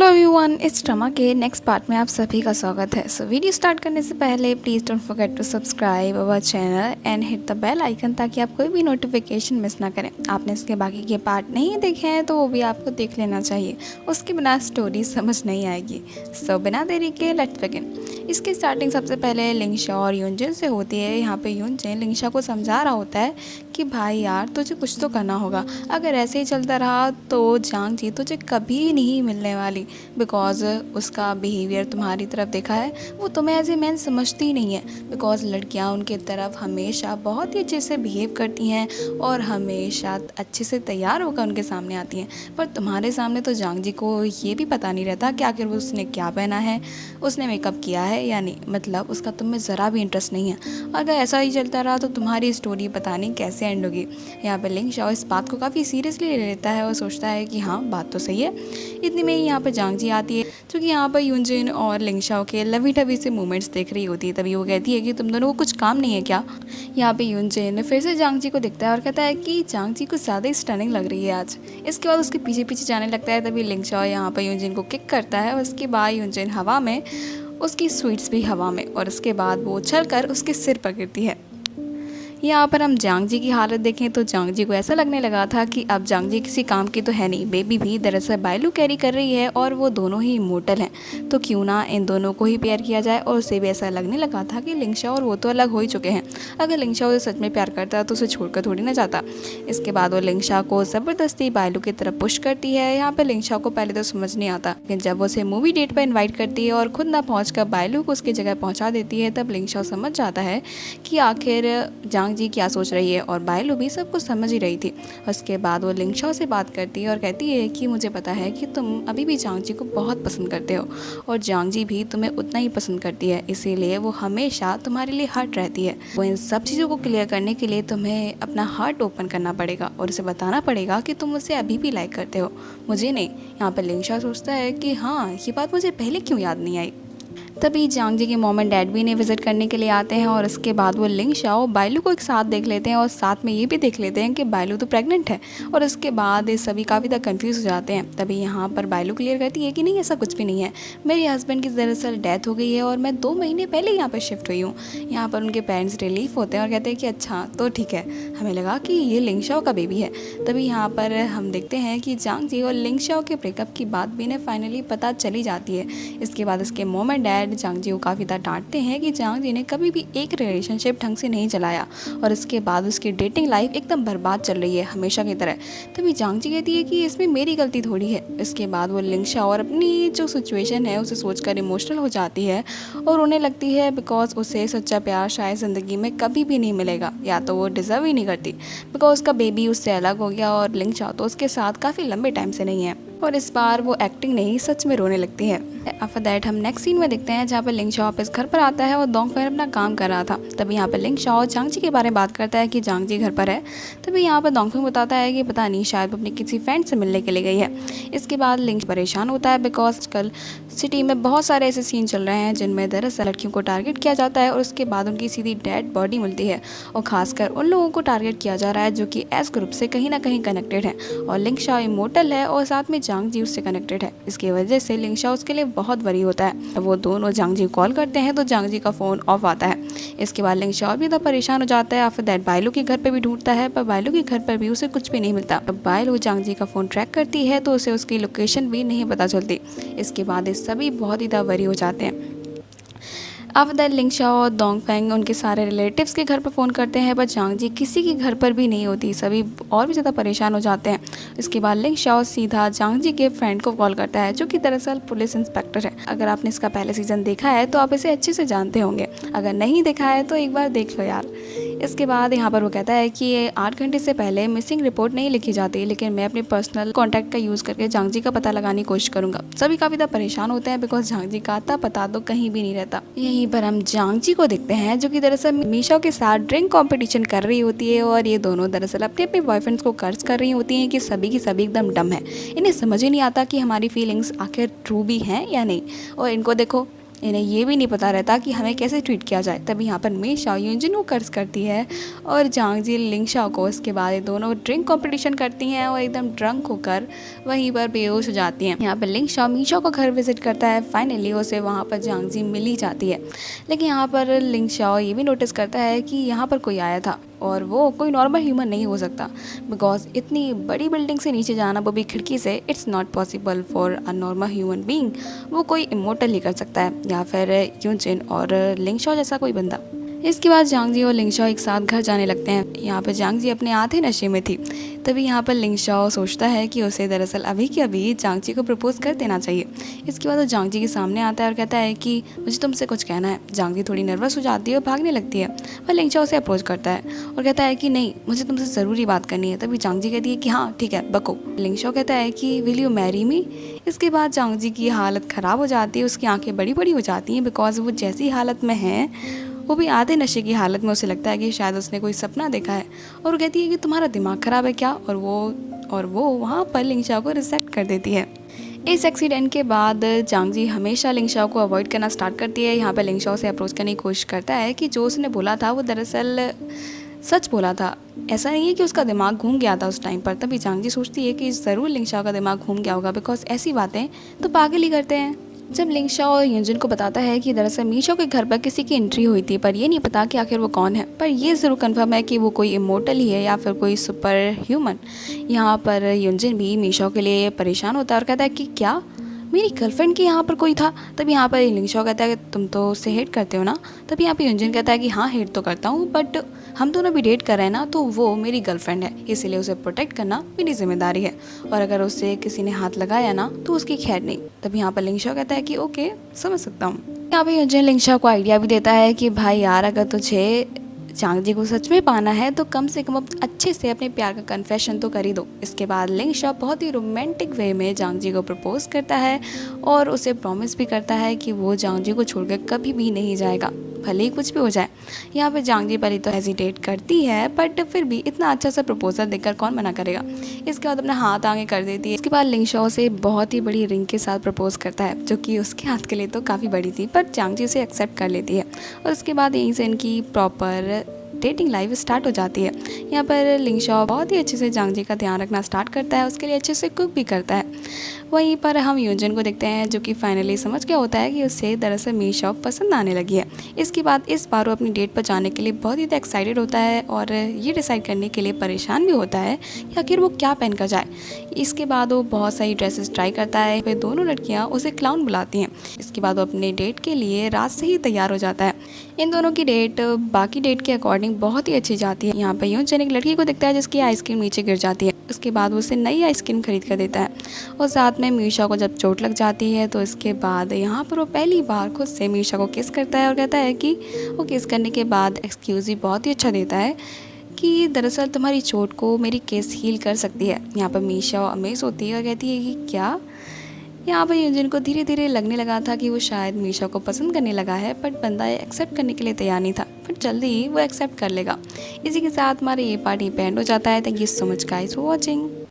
Hello everyone, इस drama के next part में आप सभी का स्वागत है। वीडियो स्टार्ट करने से पहले please don't forget to subscribe our channel and hit the bell icon ताकि आप कोई भी नोटिफिकेशन मिस ना करें। आपने इसके बाकी के पार्ट नहीं देखे हैं तो वो भी आपको देख लेना चाहिए, उसके बिना स्टोरी समझ नहीं आएगी। बिना देरी के लेट्स बिगिन। इसकी स्टार्टिंग सबसे पहले लिंगशा और यूनजिन से होती है। यहाँ पे यूनजिन लिंगशा को समझा रहा होता है कि भाई यार तुझे कुछ तो करना होगा, अगर ऐसे ही चलता रहा तो जांग जी तुझे कभी नहीं मिलने वाली, बिकॉज उसका बिहेवियर तुम्हारी तरफ देखा है, वो तुम्हें एज ए मैन समझती ही नहीं है। बिकॉज लड़कियां उनके तरफ हमेशा बहुत ही अच्छे से बिहेव करती हैं और हमेशा अच्छे से तैयार होकर उनके सामने आती हैं, पर तुम्हारे सामने तो जांग जी को ये भी पता नहीं रहता कि आखिर वो उसने क्या पहना है, उसने मेकअप किया है या नहीं, मतलब उसका तुम में ज़रा भी इंटरेस्ट नहीं है। अगर ऐसा ही चलता रहा तो तुम्हारी स्टोरी पता नहीं कैसे एंड होगी। यहाँ पर लिंगशा इस बात को काफ़ी सीरियसली ले लेता है और सोचता है कि हाँ बात तो सही है। इतनी में ही यहाँ पर जांग जी आती है, क्योंकि यहाँ पर यूनजिन और लिंगशा के लवी डबी से मूवमेंट्स देख रही होती है। तभी वो कहती है कि तुम दोनों को कुछ काम नहीं है क्या। यहाँ पे यूनजिन फिर से जांग जी को देखता है और कहता है कि जांग जी कुछ ज़्यादा ही स्टनिंग लग रही है आज। इसके बाद उसके पीछे पीछे जाने लगता है। तभी लिंगशा यहाँ पर यूनजिन को किक करता है और उसके बाद यूनजिन हवा में, उसकी स्वीट्स भी हवा में, और उसके बाद वो उछल कर उसके सिर पर गिरती है। यहाँ पर हम जांग जी की हालत देखें तो जांग जी को ऐसा लगने लगा था कि अब जांग जी किसी काम की तो है नहीं। बेबी भी दरअसल बायलू कैरी कर रही है और वो दोनों ही इमोर्टल हैं, तो क्यों ना इन दोनों को ही प्यार किया जाए। और उसे भी ऐसा लगने लगा था कि लिंगशा और वो तो अलग हो ही चुके हैं, अगर लिंगशा उसे सच में प्यार करता तो उसे छोड़कर थोड़ी ना जाता। इसके बाद वो लिंगशा को ज़बरदस्ती बायलू की तरफ पुश करती है। यहाँ पर लिंगशा को पहले तो समझ नहीं आता, लेकिन जब वो उसे मूवी डेट पर इन्वाइट करती है और खुद ना पहुँच कर बायलू को उसकी जगह पहुँचा देती है, तब लिंगशा समझ जाता है कि आखिर जांग जी क्या सोच रही है, और बायलू भी सब कुछ समझ ही रही थी। उसके बाद वो लिंगशा से बात करती है और कहती है कि मुझे पता है कि तुम अभी भी जांग जी को बहुत पसंद करते हो और जांग जी भी तुम्हें उतना ही पसंद करती है, इसीलिए वो हमेशा तुम्हारे लिए हर्ट रहती है। वो इन सब चीज़ों को क्लियर करने के लिए तुम्हें अपना हार्ट ओपन करना पड़ेगा और उसे बताना पड़ेगा कि तुम उसे अभी भी लाइक करते हो, मुझे नहीं। यहाँ पर लिंगशा सोचता है कि हाँ ये बात मुझे पहले क्यों याद नहीं आई। तभी जांग जी के मॉम एंड डैड भी इन्हें विजिट करने के लिए आते हैं और उसके बाद वो लिंगशा और बायलू को एक साथ देख लेते हैं और साथ में ये भी देख लेते हैं कि बायलू तो प्रेग्नेंट है। और उसके बाद ये सभी काफ़ी ज़्यादा कंफ्यूज हो जाते हैं। तभी यहाँ पर बायलू क्लियर करती है कि नहीं ऐसा कुछ भी नहीं है, मेरे हस्बैंड की दरअसल डेथ हो गई है और मैं 2 महीने पहले यहाँ पर शिफ्ट हुई हूँ। यहाँ पर उनके पेरेंट्स रिलीफ होते हैं और कहते हैं कि अच्छा तो ठीक है, हमें लगा कि ये लिंगशा का बेबी है। तभी यहाँ पर हम देखते हैं कि जांग जी और लिंगशा के ब्रेकअप की बात भी इन्हें फाइनली पता चली जाती है। इसके बाद इसके मॉम एंड डैड जांग जी को काफ़ी ज़्यादा डांटते हैं कि जांग जी ने कभी भी एक रिलेशनशिप ढंग से नहीं चलाया और इसके बाद उसकी डेटिंग लाइफ एकदम बर्बाद चल रही है हमेशा की तरह। तभी जांग जी कहती है कि इसमें मेरी गलती थोड़ी है। इसके बाद वो लिंगशा और अपनी जो सिचुएशन है उसे सोचकर इमोशनल हो जाती है और उन्हें लगती है बिकॉज उसे सच्चा प्यार शायद ज़िंदगी में कभी भी नहीं मिलेगा, या तो वो डिज़र्व ही नहीं करती, बिकॉज उसका बेबी उससे अलग हो गया और लिंगशा तो उसके साथ काफ़ी लंबे टाइम से नहीं है। और इस बार वो एक्टिंग नहीं सच में रोने लगती है। आफ्टर दैट हम नेक्स्ट सीन में देखते हैं जहाँ पर लिंगशा वापस घर पर आता है और दोंगफेंग अपना काम कर रहा था। तभी यहाँ पर लिंगशा और जांग जी के बारे में बात करता है कि जांग जी घर पर है। तभी यहाँ पर दोंगफेंग बताता है कि पता नहीं शायद वो अपनी किसी फ्रेंड से मिलने के लिए गई है। इसके बाद लिंगशा परेशान होता है बिकॉज कल सिटी में बहुत सारे ऐसे सीन चल रहे हैं जिनमें दरअसल लड़कियों को टारगेट किया जाता है और उसके बाद उनकी सीधी डेड बॉडी मिलती है, और खासकर उन लोगों को टारगेट किया जा रहा है जो कि एस ग्रुप से कहीं ना कहीं कनेक्टेड है। और लिंगशा इमोर्टल है और साथ में जांग जी उससे कनेक्टेड है। इसकी वजह से लिंगशा उसके लिए बहुत वरी होता है। वो दोनों जांग जी कॉल करते हैं तो जांग जी का फ़ोन ऑफ आता है। इसके बाद लिंगशा और भी ज़्यादा परेशान हो जाता है। आफ्टर दैट बायलू के घर पे भी ढूंढता है, पर बायलू के घर पर भी उसे कुछ भी नहीं मिलता। अब बायलू जांग जी का फ़ोन ट्रैक करती है तो उसे उसकी लोकेशन भी नहीं पता चलती। इसके बाद ये सभी बहुत ही ज़्यादा वरी हो जाते हैं। आफ्टर दैट लिंगशा और दोंगफेंग उनके सारे रिलेटिव्स के घर पर फ़ोन करते हैं, पर जांग जी किसी के घर पर भी नहीं होती। सभी और भी ज़्यादा परेशान हो जाते हैं। इसके बाद लिंगशा सीधा जांग जी के फ्रेंड को कॉल करता है जो कि दरअसल पुलिस इंस्पेक्टर है। अगर आपने इसका पहले सीज़न देखा है तो आप इसे अच्छे से जानते होंगे, अगर नहीं देखा है तो एक बार देख लो यार। इसके बाद यहाँ पर वो कहता है कि 8 घंटे से पहले मिसिंग रिपोर्ट नहीं लिखी जाती, लेकिन मैं अपने पर्सनल कॉन्टैक्ट का यूज़ करके जांग जी का पता लगाने की कोशिश करूँगा। सभी काफ़ी ज़्यादा परेशान होते हैं बिकॉज जांग जी का आता पता तो कहीं भी नहीं रहता। यहीं पर हम जांग जी को देखते हैं जो कि दरअसल मीशा के साथ ड्रिंक कंपटीशन कर रही होती है और ये दोनों दरअसल अपने अपने बॉयफ्रेंड्स को कर्ज कर रही होती हैं कि सभी की सभी एकदम डम है। इन्हें समझ ही नहीं आता कि हमारी फीलिंग्स आखिर ट्रू भी हैं या नहीं। और इनको देखो, इन्हें ये भी नहीं पता रहता कि हमें कैसे ट्रीट किया जाए। तभी यहाँ पर मी शाओ यूजिन को कर्ज करती है और जांग जी लिंग शाओ को। उसके बाद ये दोनों ड्रिंक कंपटीशन करती हैं और एकदम ड्रंक होकर वहीं पर बेहोश हो जाती हैं। यहाँ पर लिंग शाओ मी शाओ को घर विजिट करता है। फाइनली उसे वहाँ पर जांग जी मिल ही जाती है। लेकिन यहाँ पर लिंग शाओ ये भी नोटिस करता है कि यहाँ पर कोई आया था और वो कोई नॉर्मल ह्यूमन नहीं हो सकता, बिकॉज इतनी बड़ी बिल्डिंग से नीचे जाना, वो भी खिड़की से, it's not possible for a normal human being. वो कोई इमोर्टल ही कर सकता है या फिर यूजिन और लिंग शाओ जैसा कोई बंदा। इसके बाद जांग जी और लिंग शाओ एक साथ घर जाने लगते हैं। यहाँ पर जांग जी अपने आधे नशे में थी। तभी यहाँ पर लिंग शाओ सोचता है कि उसे दरअसल अभी के अभी जांग जी को प्रपोज कर देना चाहिए। इसके बाद वो जांग जी के सामने आता है और कहता है कि मुझे तुमसे कुछ कहना है। जांग जी थोड़ी नर्वस हो जाती है और भागने लगती है। पर लिंग शाओ उसे अप्रोच करता है और कहता है कि नहीं, मुझे तुमसे ज़रूरी बात करनी है। तभी जांग जी कहती है कि हाँ ठीक है, बको। लिंग शाओ कहता है कि विल यू मैरी मी। इसके बाद जांग जी की हालत ख़राब हो जाती है। उसकी आंखें बड़ी बड़ी हो जाती हैं, बिकॉज वो जैसी हालत में है, वो भी आधे नशे की हालत में। उसे लगता है कि शायद उसने कोई सपना देखा है और वो कहती है कि तुम्हारा दिमाग ख़राब है क्या। और वो वहाँ पर लिंग शाओ को रिजेक्ट कर देती है। इस एक्सीडेंट के बाद जांग जी हमेशा लिंग शाओ को अवॉइड करना स्टार्ट करती है। यहाँ पर लिंग शाओ से अप्रोच करने की कोशिश करता है कि जो उसने बोला था वो दरअसल सच बोला था। ऐसा नहीं है कि उसका दिमाग घूम गया था उस टाइम पर। तभी जांग जी सोचती है कि ज़रूर लिंग शाओ का दिमाग घूम गया होगा, बिकॉज ऐसी बातें तो पागल ही करते हैं। जब लिंग शाओ यूजिन को बताता है कि दरअसल मी शाओ के घर पर किसी की एंट्री हुई थी, पर ये नहीं पता कि आखिर वो कौन है। पर ये ज़रूर कंफर्म है कि वो कोई इमोर्टल ही है या फिर कोई सुपर ह्यूमन। यहाँ पर यूजिन भी मी शाओ के लिए परेशान होता है और कहता है कि क्या मेरी गर्लफ्रेंड के यहाँ पर कोई था। तब यहाँ पर लिंग शाओ कहता है कि तुम तो उससे हेट करते हो ना। तब यहाँ पर यूजिन कहता है कि हाँ हेट तो करता हूँ, बट हम दोनों भी डेट कर रहे हैं ना, तो वो मेरी गर्लफ्रेंड है, इसीलिए उसे प्रोटेक्ट करना मेरी जिम्मेदारी है। और अगर उससे किसी ने हाथ लगाया ना तो उसकी खैर नहीं। तब यहाँ पर लिंग शाओ कहता है कि ओके, समझ सकता हूँ। यहाँ पे यूजिन लिंग शाओ को आइडिया भी देता है कि भाई यार, अगर तुझे जांग जी को सच में पाना है तो कम से कम अच्छे से अपने प्यार का कन्फेशन तो कर ही दो। इसके बाद लिंग शाओ बहुत ही रोमांटिक वे में जांग जी को प्रपोज करता है और उसे प्रॉमिस भी करता है कि वो जांग जी को छोड़कर कभी भी नहीं जाएगा, भले ही कुछ भी हो जाए। यहाँ पे जांग जी पहले तो हेजिटेट करती है, बट फिर भी इतना अच्छा सा प्रपोजल देखकर कौन मना करेगा। इसके बाद अपना हाथ आगे कर देती है। इसके बाद लिंग शाओ से बहुत ही बड़ी रिंग के साथ प्रपोज करता है, जो कि उसके हाथ के लिए तो काफ़ी बड़ी थी, पर जांग जी उसे एक्सेप्ट कर लेती है। और उसके बाद यहीं से इनकी प्रॉपर डेटिंग लाइफ स्टार्ट हो जाती है। यहाँ पर लिंग शाओ बहुत ही अच्छे से जांग जी का ध्यान रखना स्टार्ट करता है, उसके लिए अच्छे से कुक भी करता है। वहीं पर हम यूजिन को देखते हैं, जो कि फाइनली समझ गया होता है कि उसे दरअसल मी शाओ पसंद आने लगी है। इसके बाद इस बार वो अपनी डेट पर जाने के लिए बहुत ही एक्साइटेड होता है और ये डिसाइड करने के लिए परेशान भी होता है कि आखिर वो क्या पहन कर जाए। इसके बाद वो बहुत सारी ड्रेसेस ट्राई करता है। फिर दोनों लड़कियाँ उसे क्लाउन बुलाती हैं। इसके बाद वो अपने डेट के लिए रात से ही तैयार हो जाता है। इन दोनों की डेट बाकी डेट के अकॉर्डिंग बहुत ही अच्छी जाती है। यहाँ पर यूजिन एक लड़की को दिखता है जिसकी आइसक्रीम नीचे गिर जाती है। उसके बाद वो उसे नई आइसक्रीम खरीद कर देता है। और साथ में मी शाओ को जब चोट लग जाती है तो इसके बाद यहाँ पर वो पहली बार खुद से मी शाओ को किस करता है और कहता है कि वो किस करने के बाद एक्सक्यूज़ भी बहुत ही अच्छा देता है कि दरअसल तुम्हारी चोट को मेरी किस हील कर सकती है। यहाँ पर मी शाओ अमेज होती है और कहती है कि क्या। यहाँ पर यूजिन को धीरे धीरे लगने लगा था कि वो शायद मी शाओ को पसंद करने लगा है, बट बंदा एक्सेप्ट करने के लिए तैयार नहीं था, बट जल्दी ही वो एक्सेप्ट कर लेगा। इसी के साथ हमारा ये पार्ट एंड हो जाता है। Thank you so much guys for watching.